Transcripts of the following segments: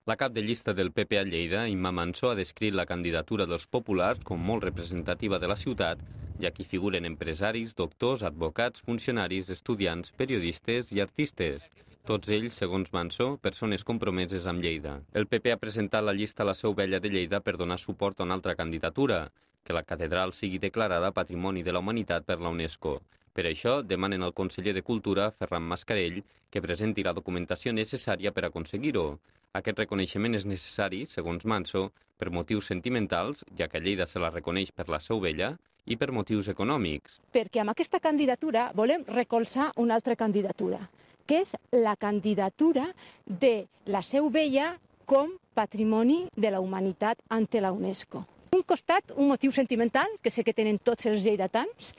La cap de llista del PP a Lleida, Imma Mansó, ha descrit la candidatura dels populars com molt representativa de la ciutat, ja que hi figuren empresaris, doctors, advocats, funcionaris, estudiants, periodistes i artistes. Tots ells, segons Mansó, persones compromeses amb Lleida. El PP ha presentat la llista a la Seu Vella de Lleida per donar suport a una altra candidatura, que la catedral sigui declarada Patrimoni de la Humanitat per la UNESCO. Per això, demanen al conseller de Cultura, Ferran Mascarell, que presenti la documentació necessària per aconseguir-ho. Aquest reconeixement és necessari, segons Mansó, per motius sentimentals, ja que Lleida se la reconeix per la Seu Vella, i per motius econòmics. Perquè amb aquesta candidatura volem recolzar una altra candidatura, que és la candidatura de la Seu Vella com Patrimoni de la Humanitat ante la UNESCO. Un costat, un motiu sentimental, que sé que tenen tots els lleidatans,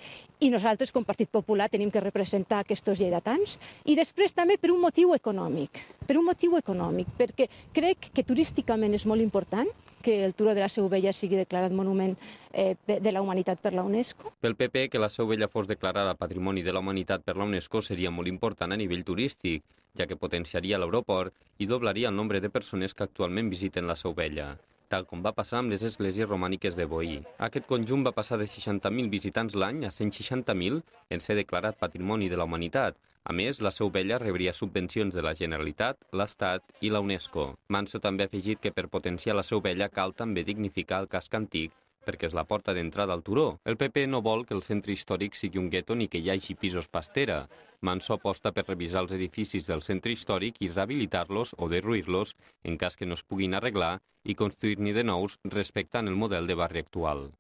i nosaltres, com Partit Popular, tenim que representar aquests lleidatans, i després també per un motiu econòmic, perquè crec que turísticament és molt important que el Turó de la Seu Vella sigui declarat Monument de la Humanitat per la UNESCO. Pel PP, que la Seu Vella fos declarada Patrimoni de la Humanitat per la UNESCO seria molt important a nivell turístic, ja que potenciaria l'aeroport i doblaria el nombre de persones que actualment visiten la Seu Vella, tal com va passar amb les esglésies romàniques de Boí. Aquest conjunt va passar de 60.000 visitants l'any a 160.000 en ser declarat Patrimoni de la Humanitat. A més, la Seu Vella rebria subvencions de la Generalitat, l'Estat i la UNESCO. Mansó també ha afegit que per potenciar la Seu Vella cal també dignificar el casc antic, perquè és la porta d'entrada al turó. El PP no vol que el centre històric sigui un gueto ni que hi hagi pisos pastera. Mansó aposta per revisar els edificis del centre històric i rehabilitar-los o derruir-los en cas que no es puguin arreglar i construir-ne de nous respectant el model de barri actual.